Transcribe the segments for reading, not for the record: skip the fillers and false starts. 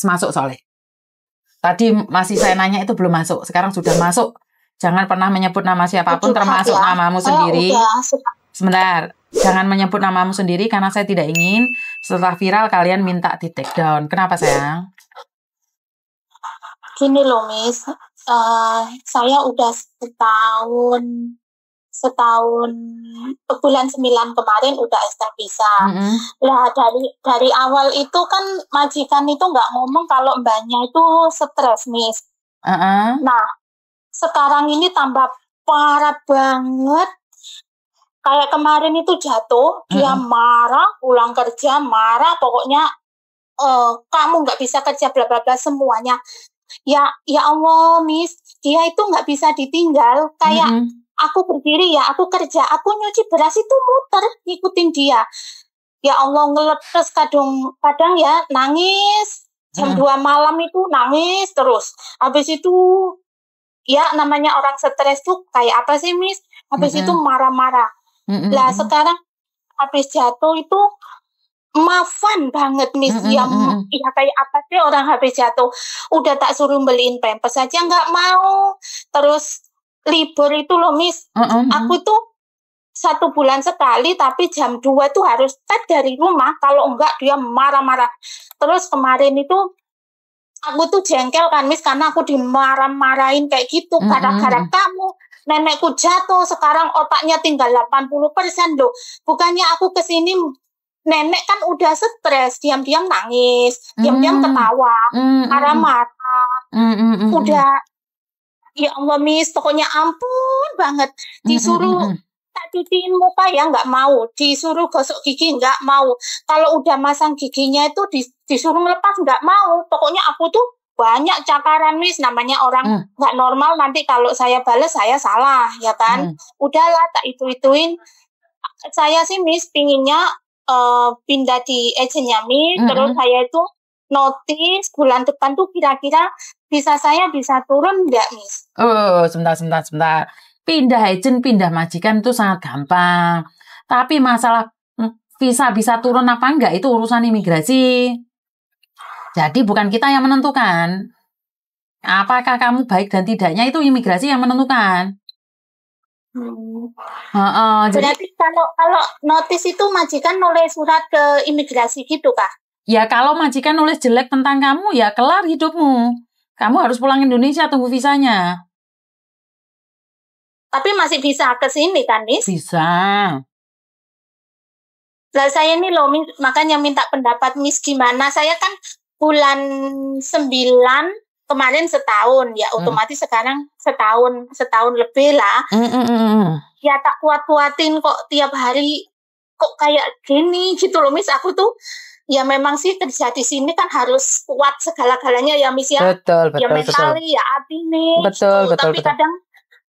Masuk soalnya. Tadi masih saya nanya itu belum masuk. Sekarang sudah masuk. Jangan pernah menyebut nama siapapun termasuk namamu sendiri. Sebentar. Jangan menyebut namamu sendiri karena saya tidak ingin setelah viral kalian minta di take down. Kenapa sayang? Gini loh Miss. Saya udah setahun bulan 9 kemarin udah visa. Lah dari awal itu kan majikan itu nggak ngomong kalau mbaknya itu stres Miss. Nah sekarang ini tambah parah banget. Kayak kemarin itu jatuh, dia marah, pulang kerja marah, pokoknya kamu nggak bisa kerja bla bla bla semuanya. Ya Allah Miss, dia itu nggak bisa ditinggal. Kayak aku berdiri ya, aku kerja, aku nyuci beras itu muter ngikutin dia. Ya Allah ngeletes kadang ya nangis. Jam 2 malam itu nangis terus. Habis itu ya namanya orang stres tuh kayak apa sih Miss? Habis itu marah-marah. Lah sekarang habis jatuh itu maafan banget Miss. Ya kayak apa sih orang habis jatuh udah tak suruh beliin pampers aja nggak mau. Terus libur itu loh Miss, aku tuh 1 bulan sekali tapi jam 2 tuh harus start dari rumah, kalau enggak dia marah-marah. Terus kemarin itu aku tuh jengkel kan Miss karena aku dimarah-marahin kayak gitu gara-gara kamu. Nenekku jatuh, sekarang otaknya tinggal 80% loh. Bukannya aku kesini, nenek kan udah stres, diam-diam nangis, diam-diam ketawa, marah-marah. Udah, ya Allah Miss, pokoknya ampun banget. Disuruh tak cuciin muka ya nggak mau, disuruh gosok gigi nggak mau. Kalau udah masang giginya itu disuruh ngelepas nggak mau. Pokoknya aku tuh banyak cakaran Miss, namanya orang nggak normal, nanti kalau saya bales saya salah ya kan. Udahlah tak itu-ituin. Saya sih Miss pinginnya pindah di agennya Miss, terus saya itu notice bulan depan tuh kira-kira saya bisa turun nggak Miss? Oh sebentar. Pindah agent, pindah majikan itu sangat gampang. Tapi masalah visa bisa turun apa enggak itu urusan imigrasi. Jadi bukan kita yang menentukan. Apakah kamu baik dan tidaknya itu imigrasi yang menentukan. Berarti kalau notice itu majikan nulis surat ke imigrasi gitu kah? Ya kalau majikan nulis jelek tentang kamu ya kelar hidupmu. Kamu harus pulang Indonesia tunggu visanya. Tapi masih bisa ke sini kan, Miss? Bisa. Lah saya ini loh, makanya minta pendapat Miss gimana. Saya kan bulan 9 kemarin setahun, ya otomatis sekarang setahun lebih lah. Ya tak kuat-kuatin kok tiap hari kok kayak gini gitu loh Miss. Aku tuh ya memang sih kerja di sini kan harus kuat segala-galanya ya Miss ya. Betul. Ya mentali ya hati nih. Betul. Tapi kadang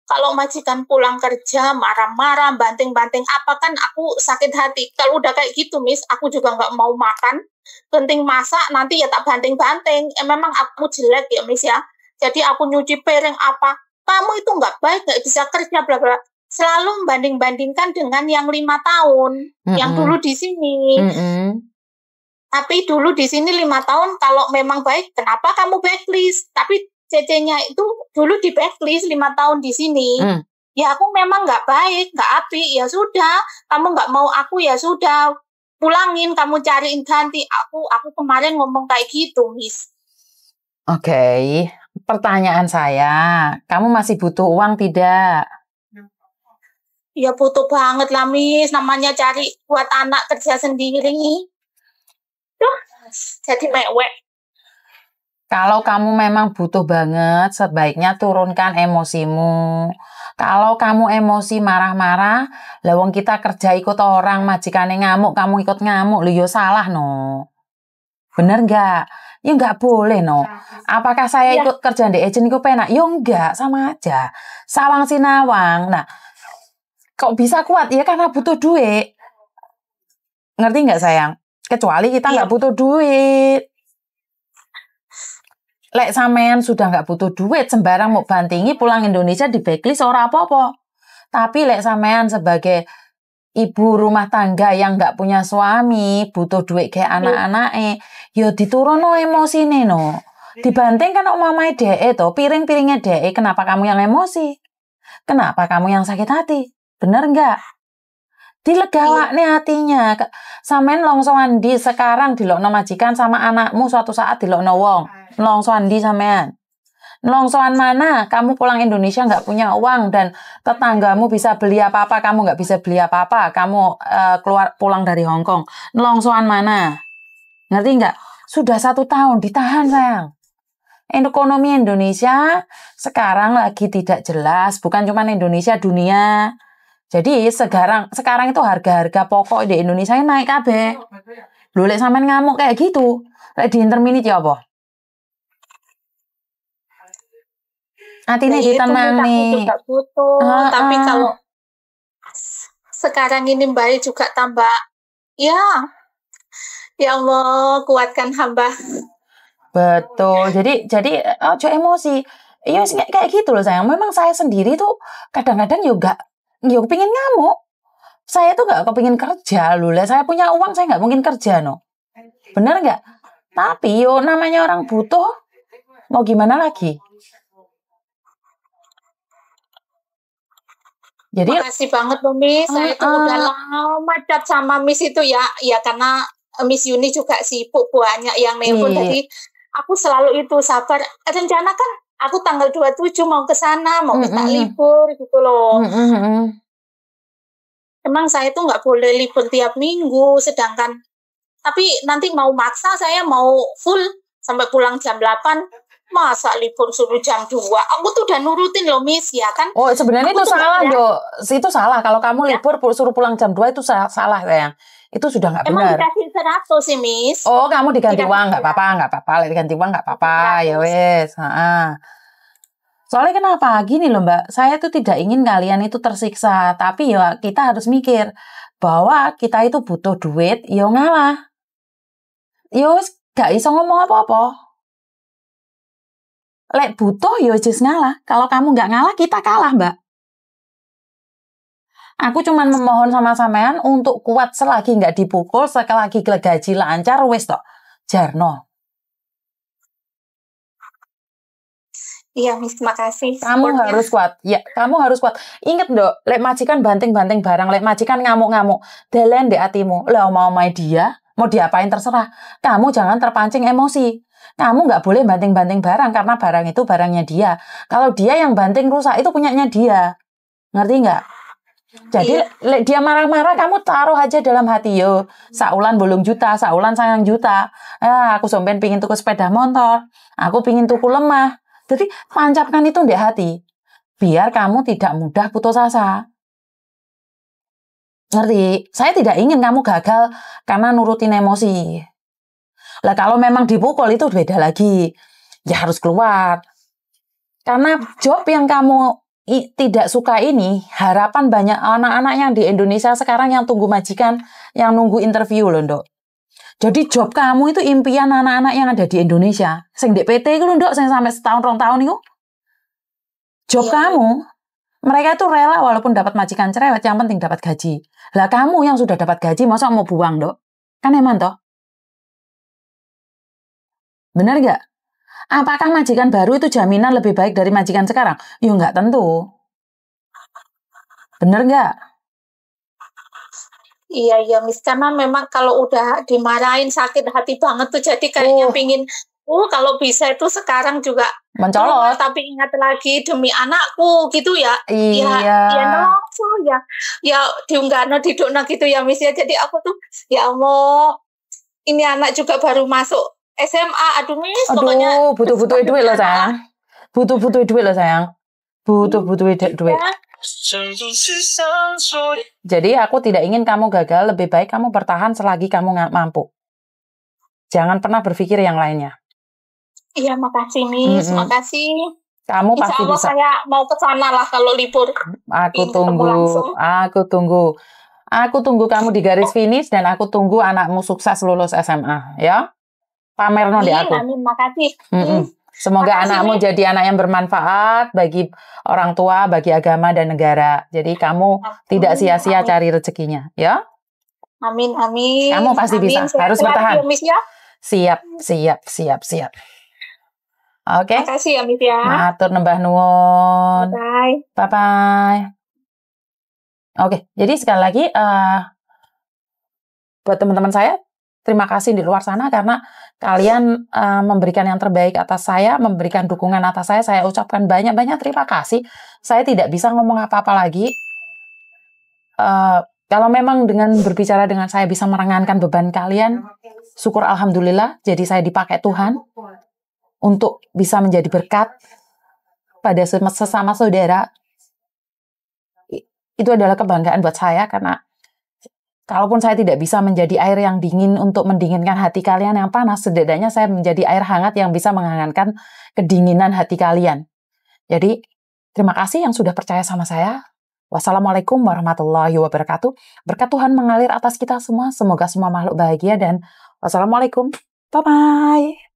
kalau majikan pulang kerja marah-marah, banting-banting apa kan aku sakit hati. Kalau udah kayak gitu Miss, aku juga nggak mau makan. Penting masak nanti ya tak banting-banting. Memang aku jelek ya Miss ya. Jadi aku nyuci piring apa. Kamu itu nggak baik, nggak bisa kerja bla bla. Selalu banding-bandingkan dengan yang 5 tahun yang dulu di sini. Tapi dulu di sini 5 tahun kalau memang baik, kenapa kamu backlist? Tapi CC-nya itu dulu di backlist 5 tahun di sini. Ya aku memang nggak baik, nggak apik, ya sudah. Kamu nggak mau aku ya sudah. Pulangin, kamu cariin ganti. Aku kemarin ngomong kayak gitu, Miss. Oke. Pertanyaan saya, kamu masih butuh uang tidak? Ya butuh banget lah, Miss. Namanya cari buat anak kerja sendiri. Duh, jadi mewek. Kalau kamu memang butuh banget, sebaiknya turunkan emosimu. Kalau kamu emosi marah-marah, lawang kita kerja ikut orang, majikannya ngamuk, kamu ikut ngamuk, lu yo salah no. Bener nggak? Ya nggak boleh no. Apakah saya ikut kerja di agent itu penak? Ya nggak, sama aja. Sawang sinawang. Nah, kok bisa kuat? Ya karena butuh duit. Ngerti nggak sayang? Kecuali kita nggak butuh duit. Lek sampean sudah nggak butuh duit, sembarang mau bantingi pulang Indonesia di backlist ora apa-apa. Tapi lek sampean sebagai ibu rumah tangga yang nggak punya suami, butuh duit kayak anak-anake, yo diturunno emosine no. Dibanting kan mamae dhek to, piring-piringnya dhek, kenapa kamu yang emosi? Kenapa kamu yang sakit hati? Bener nggak? Dilegawakne hatinya. Sampean longso andi sekarang dilokno majikan sama anakmu suatu saat dilokno wong. Longso andi sampean. Nelongsoan mana? Kamu pulang Indonesia nggak punya uang dan tetanggamu bisa beli apa-apa, kamu nggak bisa beli apa-apa. Kamu pulang dari Hong Kong. Nelongsoan mana? Ngerti nggak? Sudah 1 tahun ditahan sayang. Ekonomi Indonesia sekarang lagi tidak jelas. Bukan cuma Indonesia, dunia. Jadi sekarang itu harga-harga pokok di Indonesia naik kabeh. Lho lek sampean ngamuk kayak gitu, lek di interminute ya apa? Atine ditenang nih. Juga butuh, tapi kalau sekarang ini Mbak juga tambah, ya Allah kuatkan hamba. Betul. Jadi ojo emosi. Iya kayak gitu loh sayang. Memang saya sendiri tuh kadang-kadang juga pengen ngamuk. Saya tuh gak kepingin kerja loh. Saya punya uang, saya gak mungkin kerja no. Bener gak? Tapi namanya orang butuh, mau gimana lagi? Jadi makasih banget loh Miss. Saya itu udah lama chat sama Miss itu ya karena Miss Yuni juga sibuk banyak yang nelpon. Jadi aku selalu itu sabar. Rencana kan aku tanggal 27 mau ke sana, mau minta libur gitu loh. Emang saya tuh nggak boleh libur tiap minggu, sedangkan tapi nanti mau maksa saya mau full sampai pulang jam 8. Masa libur suruh jam 2? Aku tuh udah nurutin loh Miss ya kan. Oh sebenarnya itu salah Dok. Itu salah. Kalau kamu libur suruh pulang jam 2 itu salah sayang. Itu sudah nggak benar. Emang dikasih 100 sih Miss. Oh kamu diganti uang nggak apa-apa. Diganti uang nggak apa-apa. Ya wes. Soalnya kenapa? Gini loh Mbak. Saya tuh tidak ingin kalian itu tersiksa. Tapi ya kita harus mikir bahwa kita itu butuh duit. Ya ngalah. Ya wes gak iso ngomong apa-apa. Lek butuh ya wis ngalah. Kalau kamu nggak ngalah, kita kalah, Mbak. Aku cuma memohon sama sampean untuk kuat selagi nggak dipukul, selagi gaji lancar, wis tok. Jarno. Iya, Miss, makasih. Kamu harus kuat. Ya, kamu harus kuat. Ingat, Dok, lek majikan banting-banting barang, lek majikan ngamuk-ngamuk, delen di hatimu. Lah mau dia, mau diapain terserah. Kamu jangan terpancing emosi. Kamu nggak boleh banting-banting barang karena barang itu barangnya dia. Kalau dia yang banting rusak itu punyanya dia. Ngerti nggak? Jadi dia marah-marah kamu taruh aja dalam hati yo. Saulan bolong juta, saulan sayang juta. Aku sampean pingin tuku sepeda motor. Aku pingin tuku lemah. Jadi tancapkan itu di hati. Biar kamu tidak mudah putus asa. Ngerti? Saya tidak ingin kamu gagal karena nurutin emosi. Lah kalau memang dipukul itu beda lagi. Ya harus keluar. Karena job yang kamu tidak suka ini, harapan banyak anak-anak yang di Indonesia sekarang yang tunggu majikan, yang nunggu interview loh, Ndok. Jadi job kamu itu impian anak-anak yang ada di Indonesia. Sing di PT itu loh, Ndok, sing sampai setahun, 2 tahun itu. Job kamu, mereka itu rela walaupun dapat majikan cerewet, yang penting dapat gaji. Lah kamu yang sudah dapat gaji, masa mau buang, Ndok? Kan emang toh? Benar nggak? Apakah majikan baru itu jaminan lebih baik dari majikan sekarang? Ya nggak tentu. Benar nggak? Iya, Miss. Karena memang kalau udah dimarahin sakit hati banget tuh. Jadi kayaknya pingin, kalau bisa itu sekarang juga mencolot. Tapi ingat lagi demi anakku gitu ya. Iya. Ya diunggahno didukno gitu ya Miss ya. Jadi aku tuh ya Allah, ini anak juga baru masuk SMA, aduh Miss, pokoknya butuh duit loh sayang. Butuh duit loh sayang. Butuh duit. Ya. Jadi aku tidak ingin kamu gagal, lebih baik kamu bertahan selagi kamu nggak mampu. Jangan pernah berpikir yang lainnya. Iya, makasih Miss, makasih. Kamu pasti Allah, bisa. Saya mau ke sana lah kalau libur. Aku tunggu. Aku tunggu kamu di garis finish dan aku tunggu anakmu sukses lulus SMA, ya. Pamerno di aku. Amin, makasih. Semoga anakmu jadi anak yang bermanfaat bagi orang tua, bagi agama dan negara. Jadi kamu tidak sia-sia cari rezekinya, ya. Amin, amin. Kamu pasti bisa, harus bertahan. Ya. Siap. Oke. Makasih ya, Miss ya. Matur nembah nuwun. Bye-bye. Oke, jadi sekali lagi buat teman-teman saya, terima kasih di luar sana karena kalian memberikan yang terbaik atas saya, memberikan dukungan atas saya. Saya ucapkan banyak-banyak terima kasih. Saya tidak bisa ngomong apa-apa lagi. Kalau memang dengan berbicara dengan saya bisa meringankan beban kalian, syukur alhamdulillah. Jadi saya dipakai Tuhan untuk bisa menjadi berkat pada sesama saudara. Itu adalah kebanggaan buat saya karena kalaupun saya tidak bisa menjadi air yang dingin untuk mendinginkan hati kalian yang panas, setidaknya saya menjadi air hangat yang bisa menghangatkan kedinginan hati kalian. Jadi, terima kasih yang sudah percaya sama saya. Wassalamualaikum warahmatullahi wabarakatuh. Berkat Tuhan mengalir atas kita semua. Semoga semua makhluk bahagia dan wassalamualaikum. Bye-bye.